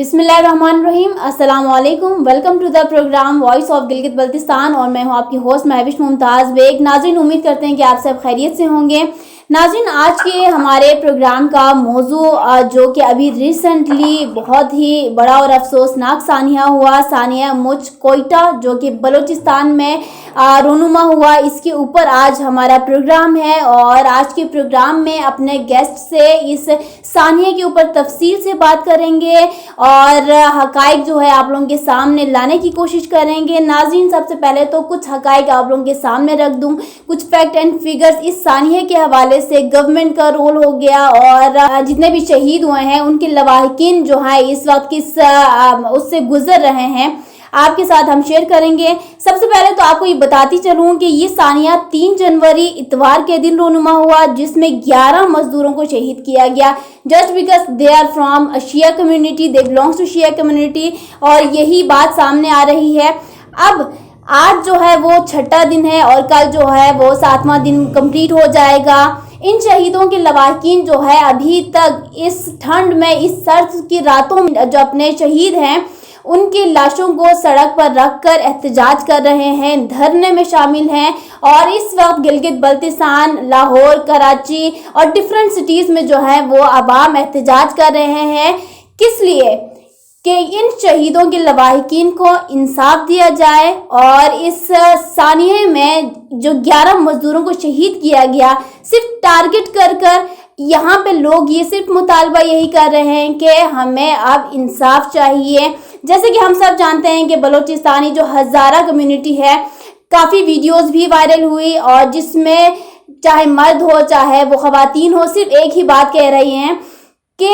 बिस्मिल्लाहिर्रहमानिर्रहीम। अस्सलाम वालेकुम। Welcome to the program voice of Gilgit Baltistan और मैं हूं आपकी होस्ट महविश मुमताज़ बेग। नाज़रीन, उम्मीद करते हैं कि आप सब खैरियत से होंगे। नाज़रीन, आज के हमारे प्रोग्राम का मौजू जो कि अभी रिसेंटली बहुत ही बड़ा और अफसोसनाक सानिया हुआ, सानिया मुझ कोयटा जो कि बलूचिस्तान में रोनुमा हुआ, इसके ऊपर आज हमारा प्रोग्राम है। और आज के प्रोग्राम में अपने गेस्ट से इस सानिया के ऊपर तफसील से बात करेंगे और हकाइक जो है आप लोगों के सामने लाने की कोशिश करेंगे। नाज़रीन, सबसे पहले तो कुछ हकाइक आप लोगों के सामने रख दूं, कुछ फैक्ट एंड फिगर्स इस सानिया के हवाले से। गवर्नमेंट का रोल हो गया और जितने भी शहीद हुए हैं उनके लवाहिकीन जो है इस वक्त किस उससे गुजर रहे हैं आपके साथ हम शेयर करेंगे। सबसे पहले तो आपको ये बताती चलूँ कि ये सानिया 3 जनवरी इतवार के दिन रोनुमा हुआ, जिसमें 11 मजदूरों को शहीद किया गया just because they are from Shia community, they belongs to Shia community. और यही बात सामने आ रही है। अब आज जो है वो 6ठा दिन है और कल जो है वो 7वां दिन कंप्लीट हो जाएगा। इन शहीदों के लवाहिकीन जो है अभी तक इस ठंड में, इस सर्द की रातों में जो अपने शहीद हैं उनकी लाशों को सड़क पर रखकर एहतजाज कर रहे हैं, धरने में शामिल हैं। और इस वक्त गिलगित बल्तिस्तान, लाहौर, कराची और डिफरेंट सिटीज़ में जो है वो अवाम एहतजाज कर रहे हैं। किस लिए? कि इन शहीदों के लवाहिकीन को इंसाफ दिया जाए और इस सानिये में जो 11 मजदूरों को शहीद किया गया सिर्फ टारगेट कर यहाँ पे लोग ये सिर्फ मुतालबा यही कर रहे हैं कि हमें अब इंसाफ चाहिए। जैसे कि हम सब जानते हैं कि बलूचिस्तानी जो हज़ारा कम्युनिटी है, काफ़ी वीडियोस भी वायरल हुई और जिसमें चाहे मर्द हो चाहे वो ख़वातीन हो, सिर्फ एक ही बात कह रही हैं कि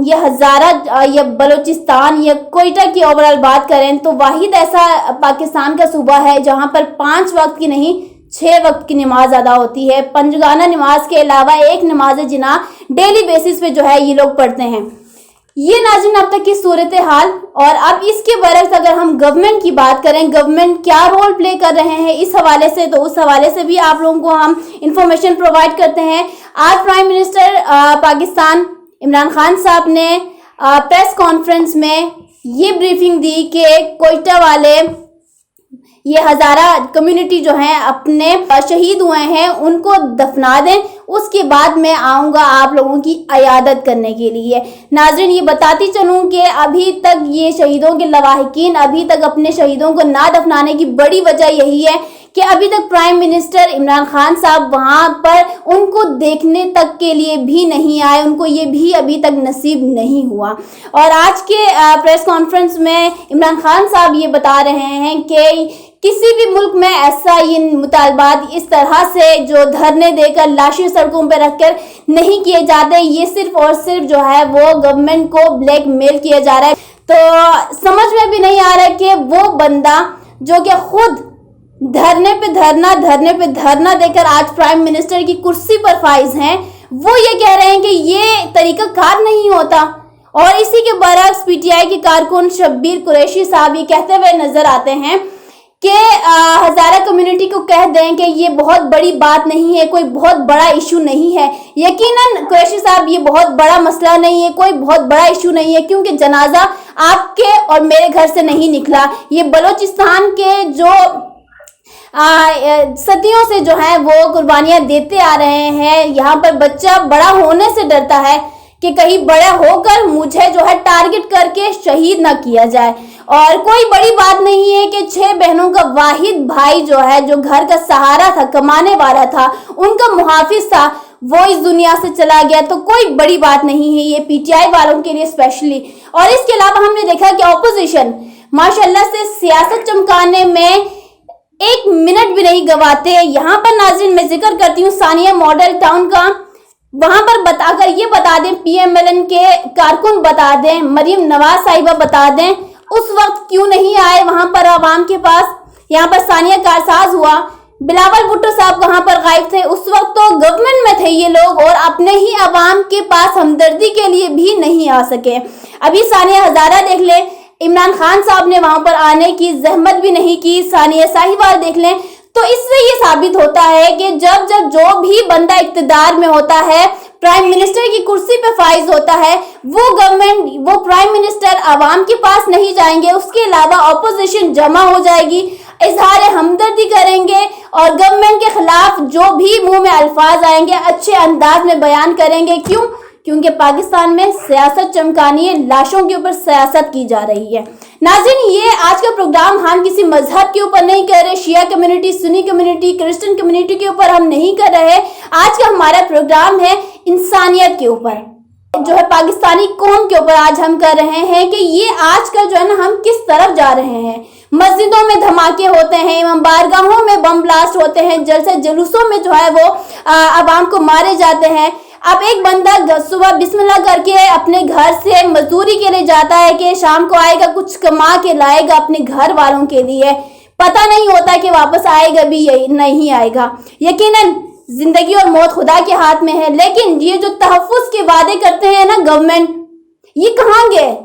ये हज़ारा या बलूचिस्तान या कोयटा की ओवरऑल बात करें तो वाहिद ऐसा पाकिस्तान का सूबा है जहाँ पर 5 वक्त की नहीं 6 वक्त की नमाज अदा होती है। पंजगाना नमाज के अलावा एक नमाज जिना डेली बेसिस पे जो है ये लोग पढ़ते हैं। ये नाज़रीन अब तक की सूरत हाल। और अब इसके बरक्स अगर हम गवर्नमेंट की बात करें, गवर्नमेंट क्या रोल प्ले कर रहे हैं इस हवाले से, तो उस हवाले से भी आप लोगों को हम इंफॉर्मेशन प्रोवाइड करते हैं। आज प्राइम मिनिस्टर पाकिस्तान इमरान खान साहब ने प्रेस कॉन्फ्रेंस में ये ब्रीफिंग दी कि कोयटा वाले ये हज़ारा कम्युनिटी जो है अपने शहीद हुए हैं उनको दफना दें, उसके बाद मैं आऊँगा आप लोगों की अयादत करने के लिए। नाज़रीन, ये बताती चलूँ कि अभी तक ये शहीदों के लवाहिकीन अभी तक अपने शहीदों को ना दफनाने की बड़ी वजह यही है कि अभी तक प्राइम मिनिस्टर इमरान खान साहब वहाँ पर उनको देखने तक के लिए भी नहीं आए, उनको ये भी अभी तक नसीब नहीं हुआ। और आज के प्रेस कॉन्फ्रेंस में इमरान खान साहब ये बता रहे हैं कि किसी भी मुल्क में ऐसा ये मुतालबात इस तरह से जो धरने देकर लाशें सड़कों पर रखकर नहीं किए जाते, ये सिर्फ और सिर्फ जो है वो गवर्नमेंट को ब्लैकमेल किया जा रहा है। तो समझ में भी नहीं आ रहा है कि वो बंदा जो कि खुद धरने पे धरना देकर आज प्राइम मिनिस्टर की कुर्सी पर फाइज हैं, वो ये कह रहे हैं कि ये तरीका कार नहीं होता। और इसी के बरक्स पीटीआई के कारकुन शब्बीर कुरैशी साहब ये कहते हुए नजर आते हैं कि हज़ारा कम्युनिटी को कह दें कि ये बहुत बड़ी बात नहीं है, कोई बहुत बड़ा इशू नहीं है। यकीनन कुरैशी साहब ये बहुत बड़ा मसला नहीं है, कोई बहुत बड़ा इशू नहीं है, क्योंकि जनाजा आपके और मेरे घर से नहीं निकला। ये बलूचिस्तान के जो सदियों से जो है वो कुर्बानियां देते आ रहे हैं। यहाँ पर बच्चा बड़ा होने से डरता है कि कहीं बड़ा होकर मुझे जो है टारगेट करके शहीद ना किया जाए। और कोई बड़ी बात नहीं है कि 6 बहनों का वाहिद भाई जो है, जो घर का सहारा था, कमाने वाला था, उनका मुहाफिज था, वो इस दुनिया से चला गया। तो कोई बड़ी बात नहीं है ये पीटीआई वालों के लिए स्पेशली। और इसके अलावा हमने देखा कि ऑपोजिशन माशाल्लाह से सियासत चमकाने में 1 मिनट भी नहीं गवाते। यहाँ पर नाज़रीन मैं जिक्र करती हूँ सानिया मॉडल टाउन का, वहां पर बताकर ये बता दें, पीएमएलएन के कारकुन बता दें, मरियम नवाज साहिबा बता दें, उस वक्त क्यों नहीं आए वहां पर आवाम के पास। यहाँ पर सानिया कारसाज हुआ, बिलावल भुट्टो साहब वहां पर गायब थे, उस वक्त तो गवर्नमेंट में थे ये लोग और अपने ही आवाम के पास हमदर्दी के लिए भी नहीं आ सके। अभी सानिया हज़ारा देख ले, इमरान खान साहब ने वहां पर आने की जहमत भी नहीं की। सानिया साहिवाल देख लें, तो इससे ये साबित होता है कि जब जो भी बंदा इक़्तिदार में होता है प्राइम मिनिस्टर की कुर्सी पे फाइज होता है, वो प्राइम मिनिस्टर आवाम के पास नहीं जाएंगे, उसके अलावा अपोजिशन जमा हो जाएगी, इजहार हमदर्दी करेंगे और गवर्नमेंट के खिलाफ जो भी मुंह में अल्फाज आएंगे अच्छे अंदाज में बयान करेंगे। क्यों? क्योंकि पाकिस्तान में सियासत चमकानी है, लाशों के ऊपर सियासत की जा रही है। नाज़रीन, ये आज का प्रोग्राम हम किसी मजहब के ऊपर नहीं कर रहे, Shia community, Sunni community, Christian community के ऊपर हम नहीं कर रहे। आज का हमारा प्रोग्राम है इंसानियत के ऊपर, जो है पाकिस्तानी कौम के ऊपर आज हम कर रहे हैं कि ये आज का जो है ना हम किस तरफ जा रहे हैं। मस्जिदों में धमाके होते हैं, बारगाहों में बम ब्लास्ट होते हैं, जलसे जुलूसों में जो है वो आवाम को मारे जाते हैं। अब एक बंदा सुबह बिस्मिल्लाह करके अपने घर से मजदूरी के लिए जाता है कि शाम को आएगा, कुछ कमा के लाएगा अपने घर वालों के लिए, पता नहीं होता कि वापस आएगा भी यही नहीं आएगा। यकीनन जिंदगी और मौत खुदा के हाथ में है, लेकिन ये जो तहफ्फुज के वादे करते हैं ना गवर्नमेंट, ये कहाँ गए?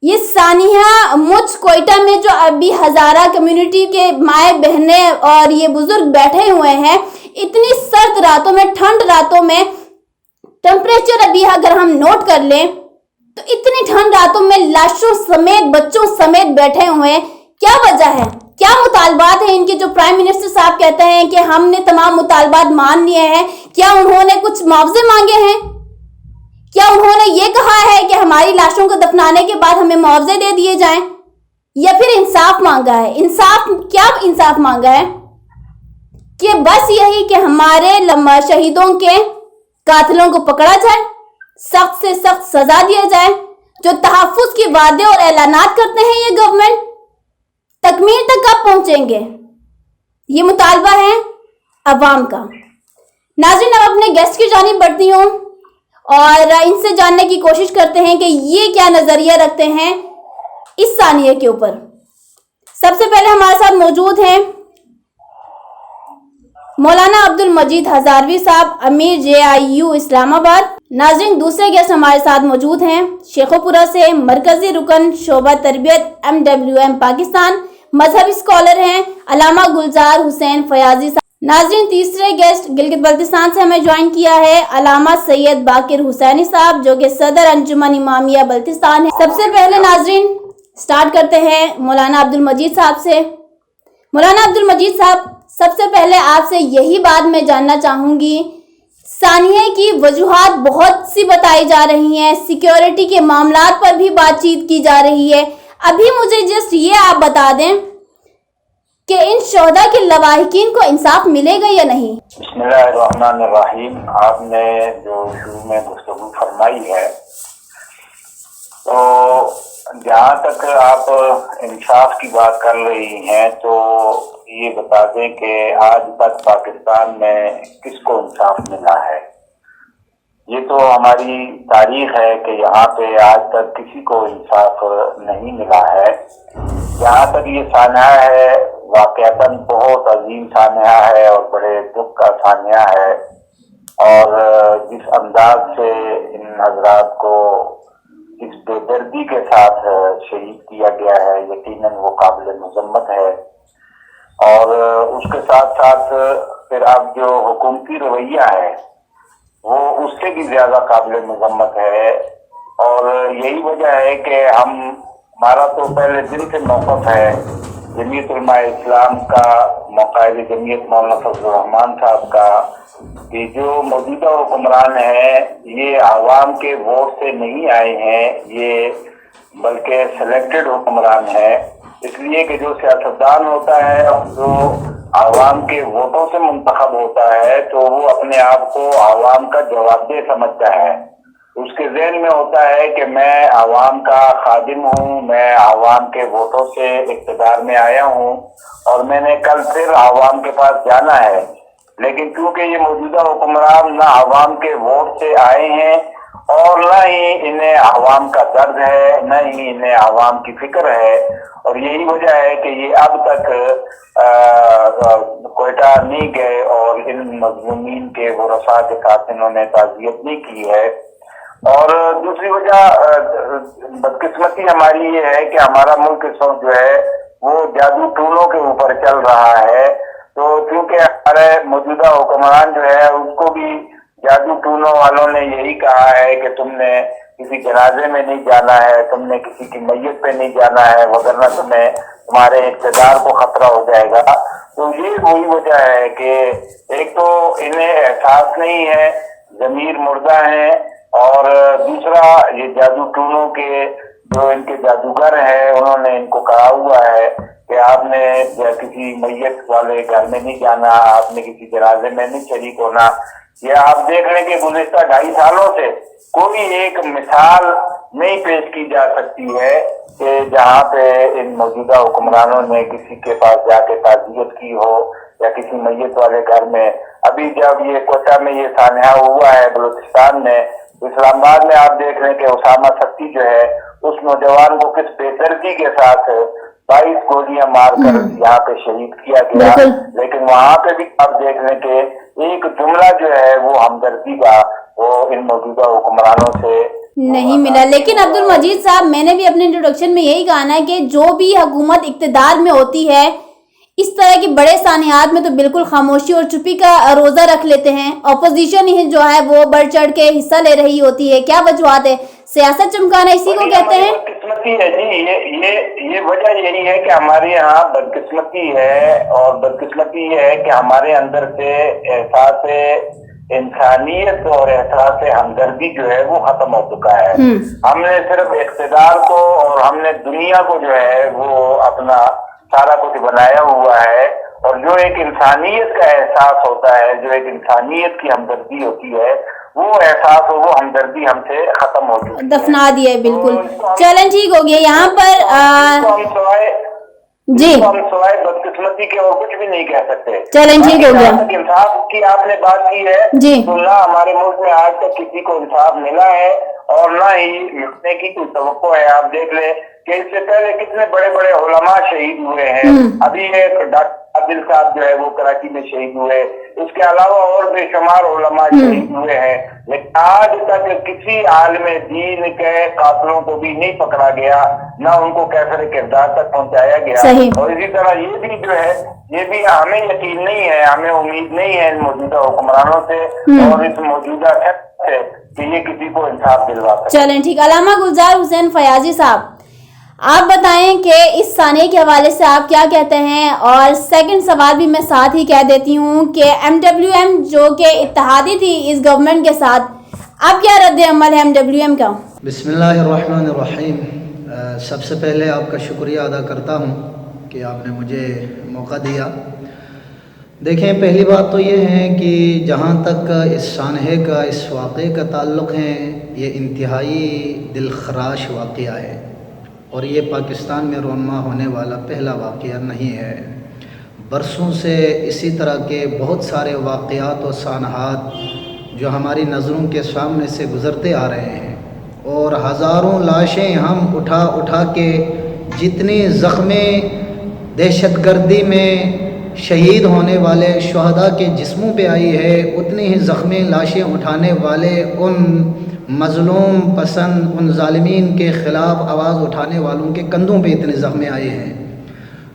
ये सानिया मुझ कोयटा में जो अभी हजारा कम्युनिटी के माए बहनें और ये बुजुर्ग बैठे हुए हैं, इतनी सर्द रातों में, ठंड रातों में, टेम्परेचर अभी अगर हम नोट कर लें तो इतनी ठंड रातों में लाशों समेत, बच्चों समेत बैठे हुए हैं। क्या वजह है? क्या मुतालबात है इनके? जो प्राइम मिनिस्टर साहब कहते हैं कि हमने तमाम मुतालबात मान लिए हैं, क्या उन्होंने कुछ मुआवजे मांगे हैं? क्या उन्होंने ये कहा है कि हमारी लाशों को दफनाने के बाद हमें मुआवजे दे दिए जाएं? या फिर इंसाफ मांगा है? क्या इंसाफ मांगा है कि बस यही कि हमारे शहीदों के कातिलों को पकड़ा जाए, सख्त से सख्त सजा दिया जाए। जो तहफ्फुज के वादे और ऐलानात करते हैं ये गवर्नमेंट, तकमील तक कब पहुंचेंगे? ये मुतालबा है अवाम का। नाज़रीन, अब अपने गेस्ट की जानिब बढ़ती हूँ और इनसे जानने की कोशिश करते हैं कि ये क्या नजरिया रखते हैं इस सानिया के ऊपर। सबसे पहले हमारे साथ मौजूद हैं मौलाना अब्दुल मजीद हजारवी साहब, अमीर JIU इस्लामाबाद। नाज़रीन, दूसरे गेस्ट हमारे साथ मौजूद हैं शेखोपुरा से मरकजी रुकन शोबा तरबियत MWM पाकिस्तान, मजहबी स्कॉलर हैं अलामा गुलजार हुसैन फयाजी साहब। नाज़रीन, तीसरे गेस्ट गिलगित बल्तिस्तान से हमें ज्वाइन किया है अलामा सैयद बाकिर हुसैनी साहब, जो कि सदर अंजुमन इमामिया बल्तिस्तान है। सबसे पहले नाज़रीन स्टार्ट करते हैं मौलाना अब्दुल मजीद साहब से। मौलाना अब्दुल मजीद साहब, सबसे पहले आपसे यही बात मैं जानना चाहूंगी, सानिया की वजूहात बहुत सी बताई जा रही हैं, सिक्योरिटी के मामलात पर भी बातचीत की जा रही है। अभी मुझे जस्ट ये आप बता दें कि इन शोहदा के लवाहिकीन को इंसाफ मिलेगा या नहीं? बिस्मिल्लाहिर्रहमानिर्रहीम। आपने जो शुरू में गुफ्तगू फरमाई है, तो जहाँ तक आप इंसाफ की बात कर रही हैं, तो ये बता दें कि आज तक पाकिस्तान में किसको इंसाफ मिला है। ये तो हमारी तारीख है कि यहाँ पे आज तक किसी को इंसाफ नहीं मिला है। जहाँ तक ये सान्या है, वाकईतन बहुत अजीम सान्या है और बड़े दुख का सान्या है, और जिस अंदाज से इन हजरात को इस बेदर्दी के साथ शहीद किया गया है, यकीनन वो काबिल मजम्मत है। और उसके साथ साथ फिर अब जो हुकूमती रवैया है वो उससे भी ज्यादा काबिल मजम्मत है। और यही वजह है कि हमारा तो पहले दिन से मौक़िफ़ है जमीयत उलमा इस्लाम का, मौक़ायद जमीयत मौलाना फजलुर रहमान साहब का, कि जो मौजूदा हुक्मरान है ये आवाम के वोट से नहीं आए हैं, ये बल्कि सेलेक्टेड हुक्मरान है। इसलिए कि जो सियासतदान होता है और जो आवाम के वोटों से मुंतखब होता है, तो वो अपने आप को आवाम का जवाबदेह समझता है। उसके ज़हन में होता है कि मैं आवाम का खादिम हूँ, मैं आवाम के वोटों से इक़्तिदार में आया हूँ और मैंने कल फिर आवाम के पास जाना है। लेकिन क्योंकि ये मौजूदा हुक्मरान ना आवाम के वोट से आए हैं और न ही इन्हें आवाम का दर्द है, न ही इन्हें आवाम की फिक्र है, और यही वजह है कि ये अब तक कोयटा नहीं गए और इन मजलूमीन के वरसा के साथ इन्होंने ताज़ियत नहीं की है। और दूसरी वजह बदकिस्मती हमारी ये है कि हमारा मुल्क इस वक्त जो है वो जादू टूलों के ऊपर चल रहा है। तो क्योंकि हमारे मौजूदा हुक्मरान जो है उसको भी जादू टूनों वालों ने यही कहा है कि तुमने किसी जनाजे में नहीं जाना है, तुमने किसी की मैयत पे नहीं जाना है, वगरना तुम्हें तुम्हारे इक़्तिदार को खतरा हो जाएगा। तो ये वही वजह है कि एक तो इन्हें एहसास नहीं है, ज़मीर मुर्दा है, और दूसरा ये जादू टूनों के जो इनके जादूगर हैं उन्होंने इनको कहा हुआ है कि आपने किसी मैयत वाले घर में नहीं जाना, आपने किसी जनाजे में नहीं शरीक होना। ये आप देख लें कि गुज़िश्ता 2.5 सालों से कोई एक मिसाल नहीं पेश की जा सकती है कि जहाँ पे इन मौजूदा हुक्मरानों ने किसी के पास जाके ताज़ियत की हो या किसी मैयत वाले घर में। अभी जब ये कोटा में ये सान्हा हुआ है बलूचिस्तान में, इस्लामाबाद में आप देख रहे हैं कि उसामा सक्ती जो है उस नौजवान को किस बेदर्दी के साथ 22 गोलियां मारकर यहाँ पे शहीद किया गया, लेकिन वहाँ पे भी आप देख लें कि एक जुमला जो है वो हमदर्दी का वो इन मौजूदा हुक्मरानों से नहीं मिला। लेकिन अब्दुल मजीद साहब, मैंने भी अपने इंट्रोडक्शन में यही कहा है कि जो भी हुकूमत इक़्तिदार में होती है इस तरह की बड़े सानियात में तो बिल्कुल खामोशी और चुप्पी का रोज़ा रख लेते हैं। अपोजिशन ही जो है वो बढ़ चढ़ के हिस्सा ले रही होती है। क्या वजूहत है? सियासत चमकाना इसी को कहते हैं। बदकिस्मती है जी, ये वजह यही है कि हमारे यहाँ बदकिस्मती है, और बदकिस्मती ये है कि हमारे अंदर से एहसास इंसानियत और एहसास हमदर्दी जो है वो खत्म हो चुका है। हमने सिर्फ इक़्तिदार को और हमने दुनिया को जो है वो अपना सारा कुछ बनाया हुआ है, और जो एक इंसानियत का एहसास होता है, जो एक इंसानियत की हमदर्दी होती है, वो एहसास हो, वो हमदर्दी हमसे खत्म हो चुकी है, दफना दिया है बिल्कुल। चलें, ठीक हो गया। यहाँ पर जी हम सवाए बदकिस्मती के और कुछ भी नहीं कह सकते। चलें, ठीक हो गया। इंसाफ की आपने बात की है जी, तो ना हमारे मुल्क में आज तक किसी को इंसाफ मिला है और ना ही मिलने की कोई तवक्को है। आप देख ले कि इससे पहले कितने बड़े बड़े उलमा शहीद हुए हैं। अभी एक डॉक्टर आदिल साहब जो है वो कराची में शहीद हुए, इसके अलावा और बेशुमार उलमा शहीद हुए हैं, लेकिन आज तक किसी आलिम दीन के कातलों को भी नहीं पकड़ा गया, ना उनको कैफर किरदार तक पहुंचाया गया। और इसी तरह ये भी जो है, ये भी हमें यकीन नहीं है, हमें उम्मीद नहीं है इन मौजूदा हुक्मरानों से और इस मौजूदा से कि ये किसी को इंसाफ दिलवा सके। चलें, ठीक। अल्लामा गुलजार हुसैन फयाजी साहब, आप बताएं कि इस साने के हवाले से आप क्या कहते हैं। और सेकंड सवाल भी मैं साथ ही कह देती हूँ कि MWM जो कि इत्तेहादी थी इस गवर्नमेंट के साथ, अब क्या रद्द अमल है MWM का? बिस्मिल्लाहिर्रहमानिर्रहीम। सबसे पहले आपका शुक्रिया अदा करता हूँ कि आपने मुझे मौका दिया। देखें, पहली बात तो ये है कि जहाँ तक इस सानहे का, इस वाक़े का ताल्लुक़ है, ये इंतहाई दिलखराश वाक़या है और ये पाकिस्तान में रोनमा होने वाला पहला वाक़या नहीं है। बरसों से इसी तरह के बहुत सारे वाक़यात और सानहात जो हमारी नज़रों के सामने से गुज़रते आ रहे हैं, और हज़ारों लाशें हम उठा उठा के, जितनी ज़ख्मे दहशतगर्दी में शहीद होने वाले शुहदा के जिस्मों पे आई है, उतनी ही ज़ख्मी लाशें उठाने वाले उन मज़लूम पसंद, उन ज़ालिमीन के ख़िलाफ़ आवाज़ उठाने वालों के कंधों पे इतने ज़ख्मे आए हैं।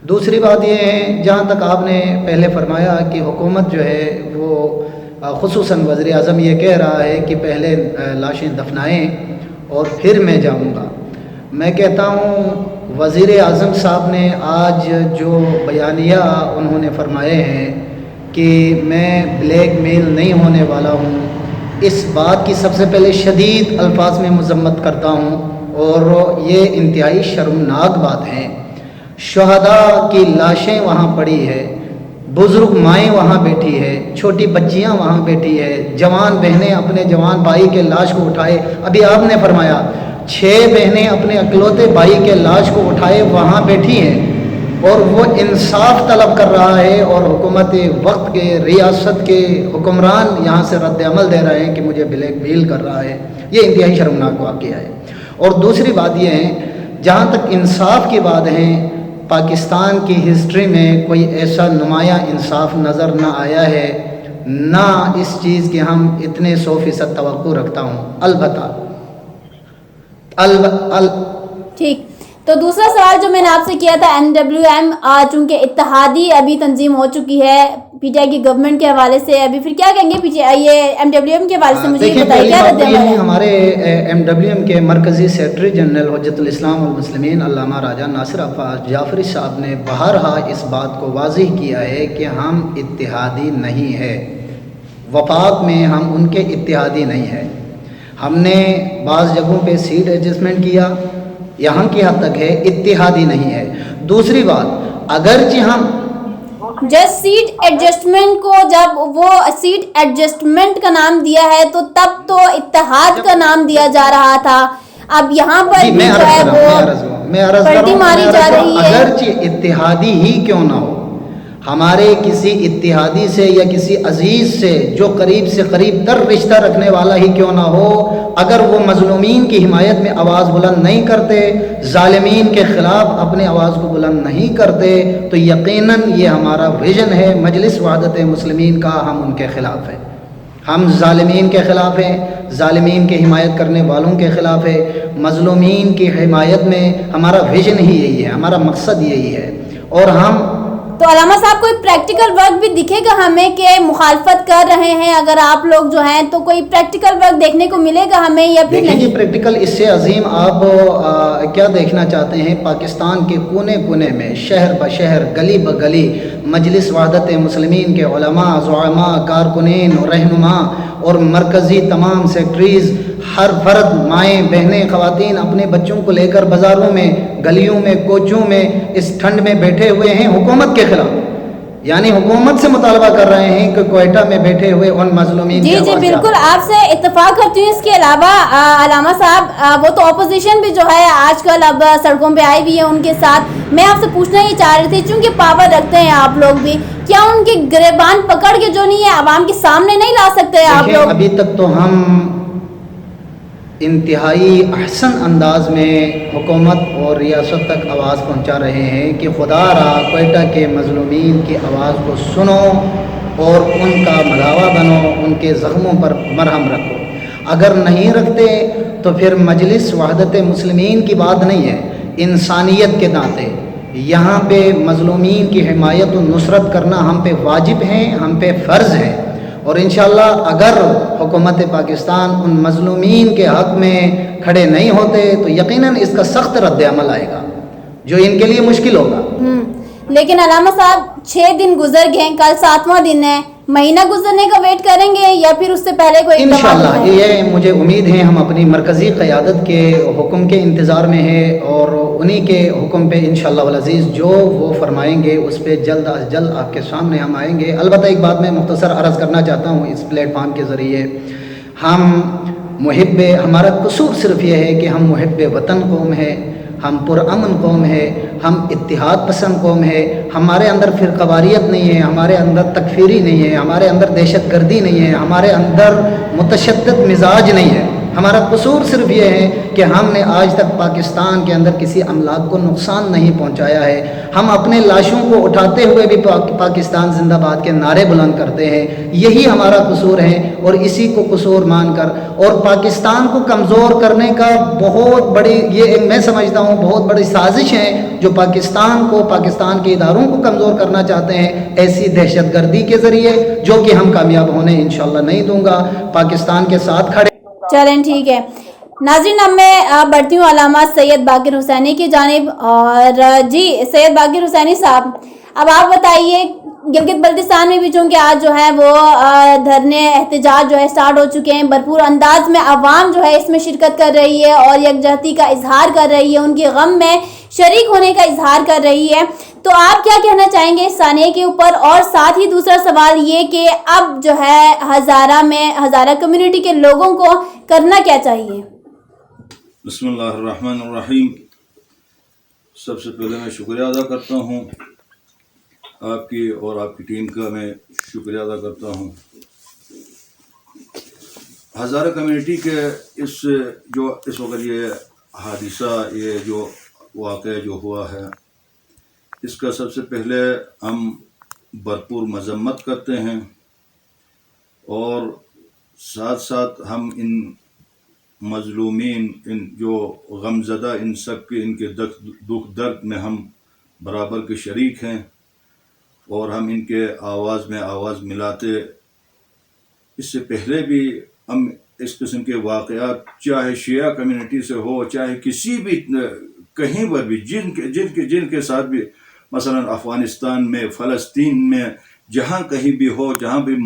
दूसरी बात यह है, जहाँ तक आपने पहले फरमाया कि हुकूमत जो है वो ख़ुसूसन वज़ीर आज़म ये कह रहा है कि पहले लाशें दफनाएँ और फिर मैं जाऊँगा। मैं कहता हूँ वज़ीर आज़म साहब ने आज जो बयानिया उन्होंने फरमाए हैं कि मैं ब्लैकमेल नहीं होने वाला हूँ, इस बात की सबसे पहले शदीद अल्फाज में मज़म्मत करता हूँ, और ये इंतहाई शर्मनाक बात है। शुहदा की लाशें वहाँ पड़ी है, बुज़ुर्ग माएँ वहाँ बैठी है, छोटी बच्चियाँ वहाँ बैठी है, जवान बहनें अपने जवान भाई के लाश को उठाए। अभी आपने फरमाया 6 बहनें अपने अकलौते भाई के लाश को उठाए वहाँ बैठी हैं, और वो इंसाफ तलब कर रहा है, और हुकूमत वक्त के, रियासत के हुक्मरान यहाँ से रद्द अमल दे रहे हैं कि मुझे ब्लैकमेल कर रहा है। ये इंतहाई शर्मनाक वाक़या है। और दूसरी बात ये है, जहाँ तक इंसाफ की बात है, पाकिस्तान की हिस्ट्री में कोई ऐसा नुमाया इंसाफ नज़र ना आया है, ना इस चीज़ की हम इतने 100% तवक्को रखता हूँ। अलबत्ता ठीक। तो दूसरा सवाल जो मैंने आपसे किया था, MWM चूँकि इत्तेहादी अभी तंजीम हो चुकी है, PTI की गवर्नमेंट के हवाले से, अभी फिर क्या कहेंगे PTI ये MWM के हवाले से, मुझे ये देखिए, बताइए पहली क्या बात रद्द तो ये अमल है, है? हमारे MWM के मरकज़ी सेक्रेटरी जनरल हुज्जतुल इस्लाम वल मुस्लिमीन अल्लामा राजा नासिर अब्बास जाफरी साहब ने बहरहा इस बात को वाज़िह किया है कि हम इत्तेहादी नहीं है, वफाक में हम उनके इत्तेहादी नहीं है। हमने बाज़ जगहों पे सीट एडजस्टमेंट किया, यहाँ की हद तक है, इत्तेहादी नहीं है। दूसरी बात, अगरचे हम जस्ट सीट एडजस्टमेंट को, जब वो सीट एडजस्टमेंट का नाम दिया है तो तब तो इत्तेहाद का नाम दिया जा रहा था, अब यहाँ पर जी, भी जो है वो पलटी मारी जा रही है। अगरचे इत्तेहादी ही क्यों ना हो, हमारे किसी इत्तेहादी से या किसी अजीज़ से जो करीब से करीब तर रिश्ता रखने वाला ही क्यों ना हो, अगर वो मज़लूमीन की हिमायत में आवाज़ बुलंद नहीं करते, ज़ालिमीन के ख़िलाफ़ अपने आवाज़ को बुलंद नहीं करते, तो यकीनन ये हमारा विज़न है मजलिस वहदत मुस्लिमीन का, हम उनके ख़िलाफ़ हैं। हम ज़ालिमीन के ख़िलाफ़ हैं, ज़ालिमीन की हिमायत करने वालों के ख़िलाफ़ है। मज़लूमीन की हिमायत में हमारा विज़न ही यही है, हमारा मकसद यही है। और हम तो अलामा साहब कोई प्रैक्टिकल वर्क भी दिखेगा हमें कि मुखालफत कर रहे हैं अगर आप लोग जो हैं, तो कोई प्रैक्टिकल वर्क देखने को मिलेगा हमें या फिर देखेंगे नहीं? प्रैक्टिकल इससे अजीम आप क्या देखना चाहते हैं? पाकिस्तान के कोने कोने में, शहर ब शहर, गली ब गली मजलिस वहदत मुस्लिमीन के उलमा, ज़ुआमा, कारकुनीन, रहनुमा और मरकज़ी तमाम सेक्रेटरीज़, हर फर्द, माएँ बहनें, ख़वातीन अपने बच्चों को लेकर बाज़ारों में, गलियों में, कोचों में इस ठंड में बैठे हुए हैं हुकूमत के ख़िलाफ़, यानी हुकूमत से मुतालबा कर रहे हैं कि क्वेटा में बैठे हुए उन मजलूमीन जी जी बिल्कुल आपसे इत्तेफाक करती हूँ। इसके अलावा अलामा साहब, वो तो अपोजिशन भी जो है आजकल अब सड़कों पे आई हुई है उनके साथ, मैं आपसे पूछना ये चाह रही थी, चूंकि पावर रखते हैं आप लोग भी, क्या उनके गिरबान पकड़ के जो नहीं है आवाम के सामने नहीं ला सकते आप लोग? अभी तक तो हम इंतहाई अहसन अंदाज में हुकूमत और रियासत तक आवाज़ पहुंचा रहे हैं कि खुदा रहा क्वेटा के मजलूमीन की आवाज़ को सुनो और उनका मदावा बनो, उनके ज़ख्मों पर मरहम रखो। अगर नहीं रखते तो फिर मजलिस वहदत मुस्लिमीन की बात नहीं है, इंसानियत के नाते यहाँ पे मजलूमीन की हिमायत और नुसरत करना हम पे वाजिब है, हम पे फ़र्ज़ है। और इंशाअल्लाह अगर हुकूमत पाकिस्तान उन मजलूमीन के हक़ में खड़े नहीं होते तो यकीनन इसका सख्त रद्द अमल आएगा जो इनके लिए मुश्किल होगा। लेकिन अलामा साहब 6 दिन गुजर गए, कल 7वां दिन है, महीना गुजरने का वेट करेंगे या फिर उससे पहले कोई? इंशाअल्लाह ये मुझे उम्मीद है, हम अपनी मरकज़ी क़यादत के हुक्म के इंतज़ार में है और उन्हीं के हुक्म पे इंशाअल्लाह वल अज़ीज़ जो वो फरमाएंगे उस पर जल्द अज जल्द आपके सामने हम आएंगे। अलबत्ता एक बात मैं मुख्तसर अर्ज़ करना चाहता हूँ इस प्लेटफार्म के ज़रिए, हम मुहिब्ब, हमारा कसूर सिर्फ़ ये है कि हम मुहिब्ब वतन कौम है, हम पुरअमन कौम है, हम इत्तिहाद पसंद कौम है, हमारे अंदर फ़िरक़वारियत नहीं है, हमारे अंदर तकफ़ीरी नहीं है, हमारे अंदर दहशत गर्दी नहीं है, हमारे अंदर मुतशद्दिद मिजाज नहीं है। हमारा कसूर सिर्फ ये है कि हमने आज तक पाकिस्तान के अंदर किसी अमलाक को नुकसान नहीं पहुंचाया है। हम अपने लाशों को उठाते हुए भी पाकिस्तान जिंदाबाद के नारे बुलंद करते हैं, यही हमारा कसूर है और इसी को कसूर मानकर और पाकिस्तान को कमज़ोर करने का बहुत बड़ी ये मैं समझता हूँ बहुत बड़ी साजिश है जो पाकिस्तान को, पाकिस्तान के इदारों को कमज़ोर करना चाहते हैं ऐसी दहशत गर्दी के ज़रिए, जो कि हम कामयाब होने इंशाअल्लाह नहीं दूंगा। पाकिस्तान के साथ खड़े। चलें ठीक है नाज़रीन, अब मैं बढ़ती हूँ अलामा सैयद बाक़िर हुसैनी की जानिब। और जी सैयद बाक़िर हुसैनी साहब, अब आप बताइए, गिलगित बल्तिस्तान में भी चूँकि आज जो है वो धरने एहतजाज जो है स्टार्ट हो चुके हैं, भरपूर अंदाज में आवाम जो है इसमें शिरकत कर रही है और यकजहती का इजहार कर रही है, उनके गम में शरीक होने का इजहार कर रही है, तो आप क्या कहना चाहेंगे इस सानिया के ऊपर? और साथ ही दूसरा सवाल ये कि अब जो है हज़ारा कम्युनिटी के लोगों को करना क्या चाहिए? बिस्मिल्लाहिर्रहमानिर्रहीम। सबसे पहले मैं शुक्रिया अदा करता हूँ आपकी और आपकी टीम का, मैं शुक्रिया अदा करता हूँ। हज़ारा कम्युनिटी के इस वक्त ये हादिसा, ये जो वाक़या जो हुआ है, इसका सबसे पहले हम भरपूर मज़म्मत करते हैं और साथ साथ हम इन मज़लूमीन, इन जो गमज़दा, इन सब के इनके दुख दर्द में हम बराबर के शरीक हैं اور ہم ان کے آواز میں آواز ملاتے. اس سے پہلے بھی ہم اس قسم کے واقعات چاہے شیعہ کمیونٹی سے ہو چاہے کسی بھی کہیں پر بھی جن کے ساتھ بھی مثلا افغانستان میں فلسطین میں جہاں کہیں بھی ہو جہاں بھی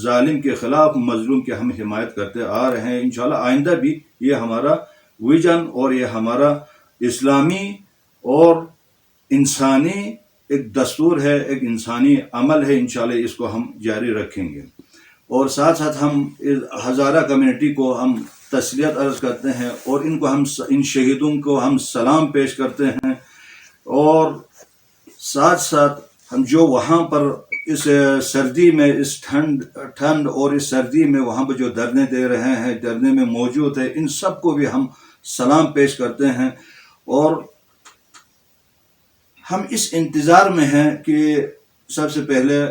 ظالم کے خلاف مظلوم کی ہم حمایت کرتے آ رہے ہیں. انشاءاللہ آئندہ بھی یہ ہمارا ویژن اور یہ ہمارا اسلامی اور انسانی ایک دستور ہے ایک انسانی عمل ہے. انشاءاللہ اس کو ہم جاری رکھیں گے. اور ساتھ ساتھ ہم ہزارہ کمیونٹی کو ہم تسلیت عرض کرتے ہیں اور ان شہیدوں کو ہم سلام پیش کرتے ہیں. اور ساتھ ساتھ ہم جو وہاں پر اس سردی میں اس ٹھنڈ اور اس سردی میں وہاں پہ جو دھرنے دے رہے ہیں دھرنے میں موجود ہے ان سب کو بھی ہم سلام پیش کرتے ہیں. اور ہم اس انتظار میں ہیں کہ سب سے پہلے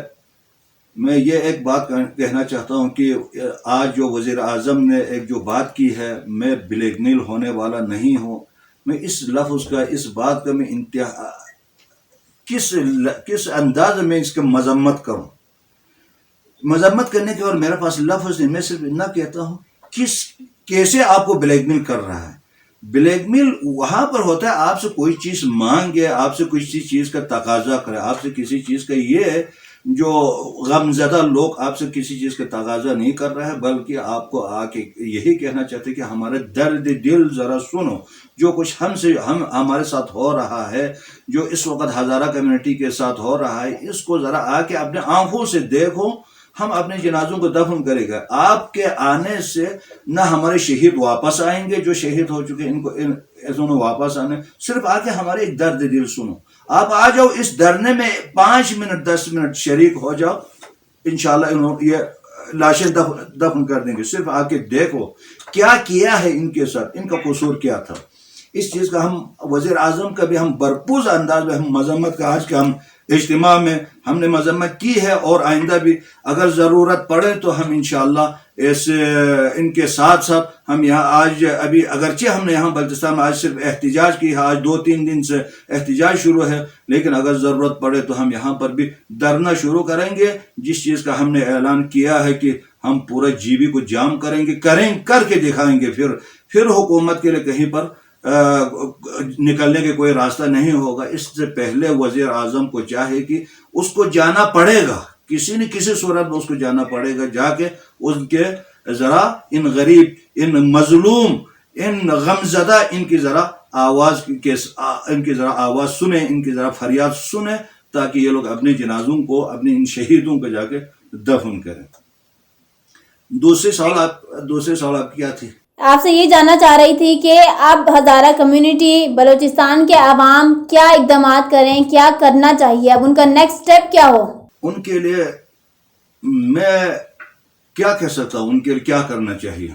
میں یہ ایک بات کہنا چاہتا ہوں کہ آج جو وزیر اعظم نے ایک جو بات کی ہے میں بلیک میل ہونے والا نہیں ہوں. میں اس لفظ کا اس بات کا میں انتہا کس انداز میں اس کا مذمت کروں. مذمت کرنے کے اور میرے پاس لفظ نہیں. میں صرف اتنا کہتا ہوں کیسے آپ کو بلیک میل کر رہا ہے. بلیک میل وہاں پر ہوتا ہے آپ سے کوئی چیز مانگے آپ سے کسی چیز کا تقاضا کرے آپ سے کسی چیز کا یہ جو غم زدہ لوگ آپ سے کسی چیز کا تقاضا نہیں کر رہے ہیں بلکہ آپ کو آ کے یہی کہنا چاہتے کہ ہمارے درد دل ذرا سنو. جو کچھ ہمارے ساتھ ہو رہا ہے جو اس وقت ہزارہ کمیونٹی کے ساتھ ہو رہا ہے اس کو ذرا آ کے اپنے آنکھوں سے دیکھو. ہم اپنے جنازوں کو دفن کرے گا. آپ کے آنے سے نہ ہمارے شہید واپس آئیں گے جو شہید ہو چکے ان کو انہوں واپس آنے. صرف آ کے ہمارے ایک درد دل سنو. آپ آ جاؤ اس دھرنے میں 5 منٹ 10 منٹ شریک ہو جاؤ. انشاءاللہ یہ لاشیں دفن کر دیں گے. صرف آ کے دیکھو کیا کیا ہے ان کے ساتھ ان کا قصور کیا تھا. اس چیز کا ہم وزیر اعظم کا بھی ہم بھرپور انداز میں ہم مذمت کا آج کے ہم اجتماع میں ہم نے مذمت کی ہے اور آئندہ بھی اگر ضرورت پڑے تو ہم انشاءاللہ ان کے ساتھ ساتھ ہم یہاں آج ابھی اگرچہ ہم نے یہاں بلتستان میں آج صرف احتجاج کی ہے آج 2-3 دن سے احتجاج شروع ہے لیکن اگر ضرورت پڑے تو ہم یہاں پر بھی دھرنا شروع کریں گے. جس چیز کا ہم نے اعلان کیا ہے کہ ہم پورا جی بی کو جام کریں گے کر کے دکھائیں گے. پھر حکومت کے لیے کہیں پر نکلنے کے کوئی راستہ نہیں ہوگا. اس سے پہلے وزیر اعظم کو چاہے کہ اس کو جانا پڑے گا کسی نہ کسی صورت میں اس کو جانا پڑے گا جا کے ان کے ذرا ان غریب ان مظلوم ان غمزدہ ان کی ذرا آواز سنیں ان کی ذرا فریاد سنیں تاکہ یہ لوگ اپنے جنازوں کو اپنے ان شہیدوں کو جا کے دفن کریں. دوسرے سوال آپ کیا تھی؟ آپ سے یہ جاننا چاہ رہی تھی کہ اب ہزارہ کمیونٹی بلوچستان کے عوام کیا اقدامات کریں کیا کرنا چاہیے اب ان کا نیکسٹ سٹیپ کیا ہو. ان کے لیے میں کیا کہہ سکتا ہوں ان کے لیے کیا کرنا چاہیے.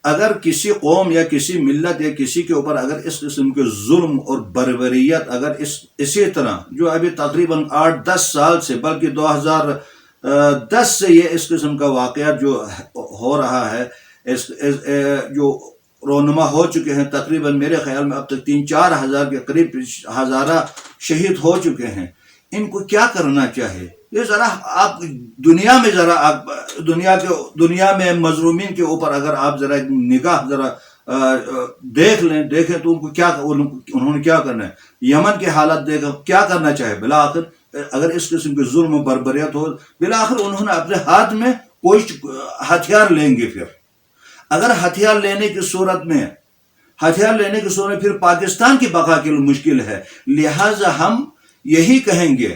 اگر کسی قوم یا کسی ملت یا کسی کے اوپر اگر اس قسم کے ظلم اور بربریت اگر اسی طرح جو ابھی تقریباً 8-10 سال سے بلکہ 2010 سے یہ اس قسم کا واقعات جو ہو رہا ہے جو رونما ہو چکے ہیں تقریباً میرے خیال میں اب تک 3-4 ہزار کے قریب ہزارہ شہید ہو چکے ہیں. ان کو کیا کرنا چاہیے یہ ذرا آپ دنیا میں مظلومین کے اوپر اگر آپ ذرا نگاہ ذرا دیکھیں تو ان کو انہوں نے کیا کرنا ہے. یمن کے حالت دیکھا کیا کرنا چاہے بالآخر اگر اس قسم کے ظلم و بربریت ہو بالآخر انہوں نے اپنے ہاتھ میں کوئی ہتھیار لیں گے. پھر اگر ہتھیار لینے کی صورت میں پھر پاکستان کی بقا کے لیے مشکل ہے. لہٰذا ہم یہی کہیں گے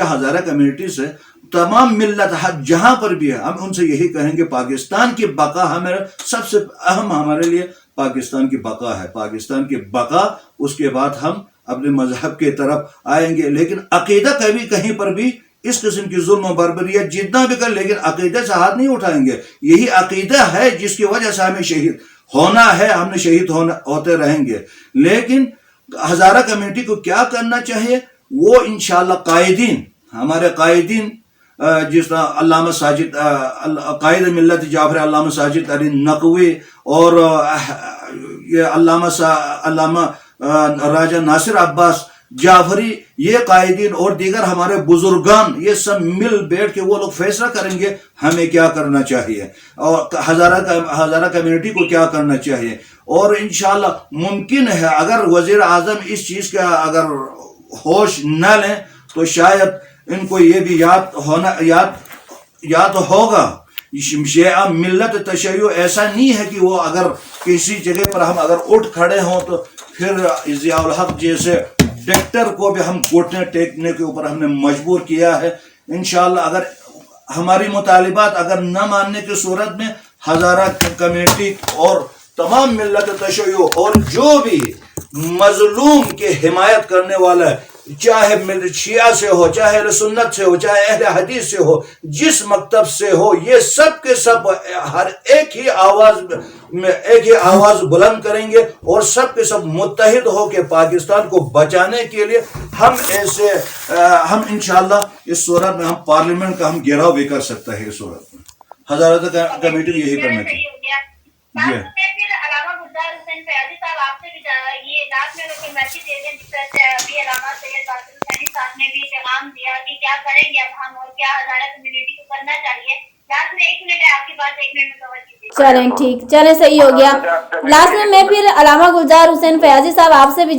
ہزارہ کمیونٹی سے تمام ملت جہاں پر بھی ہے ہم ان سے یہی کہیں گے پاکستان کی بقا ہمیں سب سے اہم ہمارے لیے پاکستان کی بقا ہے. پاکستان کی بقا اس کے بعد ہم اپنے مذہب کی طرف آئیں گے. لیکن عقیدہ کبھی کہیں پر بھی اس قسم کی ظلم و بربریت جتنا بھی کر لیکن عقیدے سے ہاتھ نہیں اٹھائیں گے. یہی عقیدہ ہے جس کی وجہ سے ہمیں شہید ہونا ہے ہم نے شہید ہوتے رہیں گے. لیکن ہزارہ کمیونٹی کو کیا کرنا چاہیے وہ انشاءاللہ ہمارے قائدین جس طرح علامہ ساجد قائد ملت جعفر علامہ ساجد علی نقوی اور یہ علامہ راجہ ناصر عباس जाफरी, ये कायदीन और दीगर हमारे बुजुर्गान, ये सब मिल बैठ के वो लोग फैसला करेंगे हमें क्या करना चाहिए और हज़ारा कम्युनिटी को क्या करना चाहिए। और इंशाल्लाह मुमकिन है अगर वज़ीर आज़म इस चीज़ का अगर होश न लें तो शायद इनको ये भी याद होगा। शिया मिल्लत तशय्यो ऐसा नहीं है कि वो अगर किसी जगह पर हम अगर उठ खड़े हों तो फिर ज़ियाउल हक जैसे डिक्टेटर को भी हम घुटने टेकने के ऊपर हमने मजबूर किया है। इंशाल्लाह अगर हमारी मुतालिबात अगर न मानने की सूरत में हज़ारा कम्युनिटी और तमाम मिल्लत तशय्यो और जो भी मजलूम के हिमायत करने वाला है, चाहे शिया से हो, चाहे अहले सुन्नत से हो, चाहे अहले हदीस से हो, जिस मकतब से हो, ये सब के सब हर एक ही आवाज बुलंद करेंगे और सब के सब मुत्तहिद हो के पाकिस्तान को बचाने के लिए हम इंशाल्लाह इस सूरत में हम पार्लियामेंट का हम घेराव भी कर सकते हैं। इस सूरत में हज़ारा कमेटी को यही करना चाहिए। जी आपसे भी ये लास्ट में कोई मैसेज दे दें, जिस तरह से अभी अलामा सैयद बाक़िर हुसैनी साहब ने भी पैगाम दिया कि क्या करेंगे अब हम और क्या हज़ारा कम्युनिटी को करना चाहिए। लास्ट में 1 मिनट है आपके पास, 1 मिनट में कवर कीजिए। चलें ठीक, चलें सही हो गया। लास्ट में मैं फिर अलामा गुलजार हुसैन फयाजी साहब आपसे भी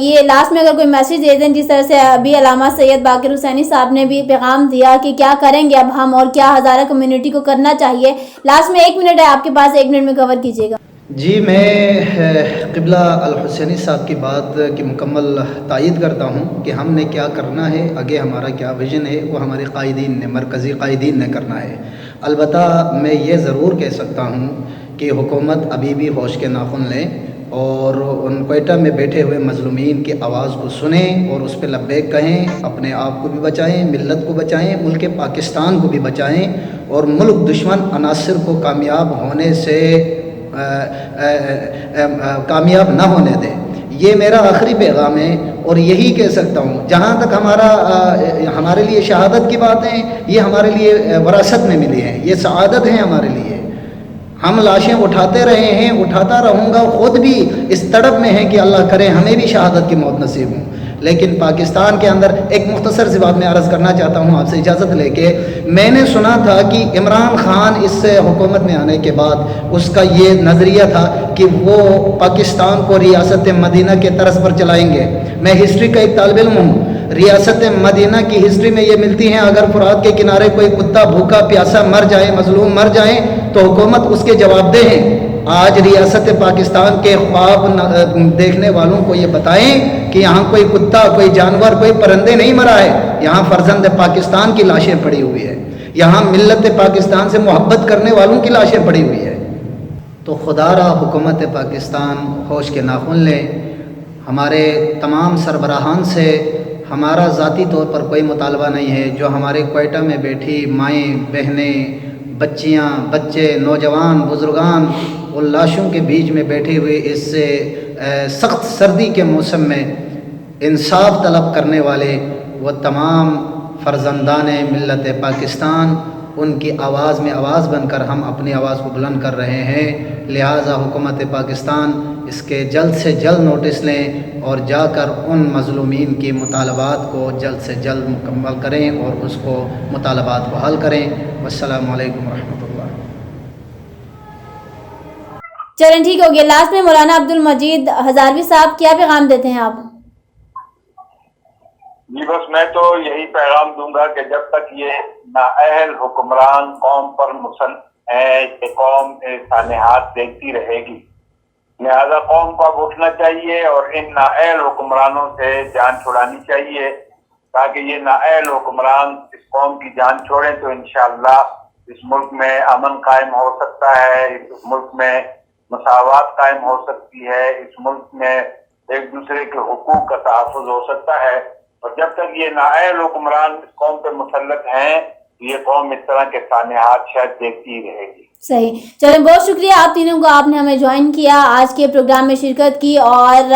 ये लास्ट में अगर कोई मैसेज दे दें, जिस तरह से अभी अलामा सैयद बाक़िर हुसैनी साहब ने भी पैगाम दिया कि क्या करेंगे अब हम और क्या हज़ारा कम्युनिटी को करना चाहिए। लास्ट में 1 मिनट है आपके पास, 1 मिनट में कवर कीजिएगा। जी, मैं क़िबला अल हुसैनी साहब की बात की मुकम्मल तायीद करता हूँ कि हमने क्या करना है, आगे हमारा क्या विज़न है, वो हमारे कायदीन ने, मरकज़ी कायदीन ने करना है। अलबत्ता मैं ये ज़रूर कह सकता हूँ कि हुकूमत अभी भी होश के नाखुन लें और उन क्वेटा में बैठे हुए मज़लूमीन की आवाज़ को सुनें और उस पर लब्बैक कहें, अपने आप को भी बचाएं, मिल्लत को बचाएं, मुल्क पाकिस्तान को भी बचाएं और मुल्क दुश्मन अनासर को कामयाब ना होने दें। ये मेरा आखिरी पैगाम है और यही कह सकता हूँ। जहाँ तक हमारे लिए शहादत की बातें, ये हमारे लिए वरासत में मिली हैं, ये सआदत है हमारे लिए। हम लाशें उठाते रहे हैं, उठाता रहूँगा, ख़ुद भी इस तड़प में है कि अल्लाह करे हमें भी शहादत की मौत नसीब हो। लेकिन पाकिस्तान के अंदर एक मुख्तसर सी बात मैं अर्ज़ करना चाहता हूँ आपसे इजाज़त लेके। मैंने सुना था कि इमरान खान इस हुकूमत में आने के बाद उसका ये नज़रिया था कि वो पाकिस्तान को रियासत मदीना के तर्ज पर चलाएंगे। मैं हिस्ट्री का एक तालिब इल्म हूँ। रियासत मदीना की हिस्ट्री में ये मिलती हैं, अगर फुरात के किनारे कोई कुत्ता भूखा प्यासा मर जाए, मजलूम मर जाए, तो हुकूमत उसके जवाबदेह है। आज रियासत पाकिस्तान के ख्वाब देखने वालों को ये बताएं कि यहाँ कोई कुत्ता, कोई जानवर, कोई परिंदे नहीं मरा है, यहाँ फर्जंद पाकिस्तान की लाशें पड़ी हुई है, यहाँ मिल्लत पाकिस्तान से मोहब्बत करने वालों की लाशें पड़ी हुई है। तो खुदारा हुकूमत पाकिस्तान होश के नाखुन लें। हमारे तमाम सरबराहान से हमारा ज़ाती तौर पर कोई मुतालबा नहीं है। जो हमारे क्वेटा में बैठी माएँ, बहनें, बच्चियाँ, बच्चे, नौजवान, बुज़ुर्गान और लाशों के बीच में बैठे हुए इस सख्त सर्दी के मौसम में इंसाफ तलब करने वाले वो तमाम फ़र्जंदान मिल्लत पाकिस्तान, उनकी आवाज़ में आवाज़ बनकर हम अपनी आवाज़ को बुलंद कर रहे हैं। लिहाजा हुकूमत पाकिस्तान इसके जल्द से जल्द नोटिस लें और जाकर उन मज़लूमीन की मुतालबात को जल्द से जल्द मुकम्मल करें और उसको मुतालबात को हल करें। वस्सलामु अलैकुम रहमतुल्लाह। चलें ठीक हो गया। लास्ट में मौलाना अब्दुल मजीद हज़ारवी साहब क्या पैगाम देते हैं आप? जी बस मैं तो यही पैगाम दूंगा कि जब तक ये नाअहल हुक्मरान कौम पर मुसन है, ये कौम सानेहात देखती रहेगी। लिहाजा कौम को अब उठना चाहिए और इन नाअहल हुक्मरानों से जान छुड़ानी चाहिए, ताकि ये नाअहल हुक्मरान इस कौम की जान छोड़ें तो इंशाअल्लाह इस मुल्क में अमन कायम हो सकता है, इस मुल्क में मसावात कायम हो सकती है, इस मुल्क में एक दूसरे के हुकूक का तहफ़्फ़ुज़ हो सकता है। और जब तक ये नाअहल हुक्मरान इस कौम पे मुसल्लत हैं, ये कौम इस तरह के सानेहात शायद देखती ही रहेगी। सही। चलें, बहुत शुक्रिया आप तीनों को, आपने हमें ज्वाइन किया, आज के प्रोग्राम में शिरकत की और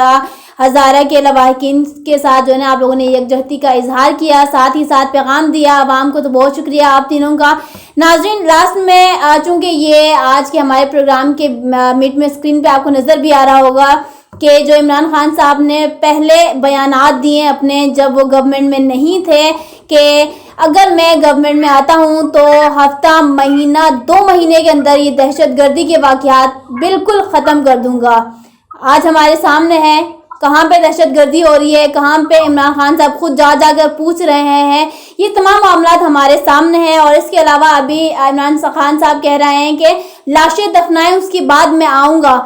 हज़ारा के लवाहिकीन के साथ जो है ना आप लोगों ने यकजहती का इजहार किया, साथ ही साथ पैगाम दिया आवाम को। तो बहुत शुक्रिया आप तीनों का। नाज़रीन, लास्ट में चूँकि ये आज के हमारे प्रोग्राम के मिड में स्क्रीन पे आपको नज़र भी आ रहा होगा کہ جو عمران خان صاحب نے پہلے بیانات دیے اپنے جب وہ گورنمنٹ میں نہیں تھے کہ اگر میں گورنمنٹ میں آتا ہوں تو ہفتہ مہینہ 2 مہینے کے اندر یہ دہشت گردی کے واقعات بالکل ختم کر دوں گا. آج ہمارے سامنے ہے کہاں پہ دہشت گردی ہو رہی ہے, کہاں پہ عمران خان صاحب خود جا کر پوچھ رہے ہیں. یہ تمام معاملات ہمارے سامنے ہیں. اور اس کے علاوہ ابھی عمران خان صاحب کہہ رہے ہیں کہ لاشیں دفنائیں اس کے بعد میں آؤں گا.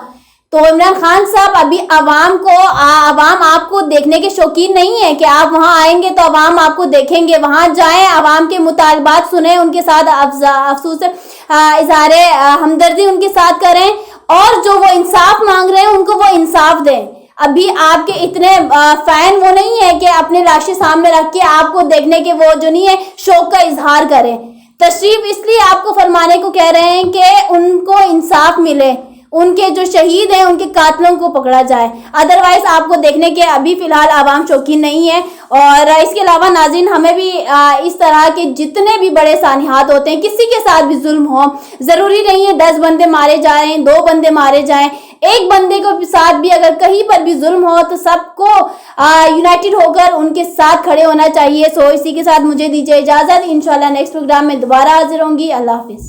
تو عمران خان صاحب ابھی عوام آپ کو دیکھنے کے شوقین نہیں ہے کہ آپ وہاں آئیں گے تو عوام آپ کو دیکھیں گے. وہاں جائیں, عوام کے مطالبات سنیں, ان کے ساتھ افسوس اظہار ہمدردی ان کے ساتھ کریں, اور جو وہ انصاف مانگ رہے ہیں ان کو وہ انصاف دیں. ابھی آپ کے اتنے فین وہ نہیں ہے کہ اپنے لاشیں سامنے رکھ کے آپ کو دیکھنے کے وہ جو نہیں ہے شوق کا اظہار کریں. تشریف اس لیے آپ کو فرمانے کو کہہ رہے ہیں کہ ان کو انصاف ملے, ان کے جو شہید ہیں ان کے قاتلوں کو پکڑا جائے. ادروائز آپ کو دیکھنے کے ابھی فی الحال عوام شوقین نہیں ہے. اور اس کے علاوہ ناظرین, ہمیں بھی اس طرح کے جتنے بھی بڑے سانحات ہوتے ہیں, کسی کے ساتھ بھی ظلم ہو, ضروری نہیں ہے 10 بندے مارے جا رہے ہیں, 2 بندے مارے جائیں, ایک بندے کو ساتھ بھی اگر کہیں پر بھی ظلم ہو تو سب کو یونائٹڈ ہو کر ان کے ساتھ کھڑے ہونا چاہیے. سو اسی کے ساتھ مجھے دیجیے اجازت. انشاءاللہ نیکسٹ پروگرام میں دوبارہ حاضر ہوں گی. اللہ حافظ.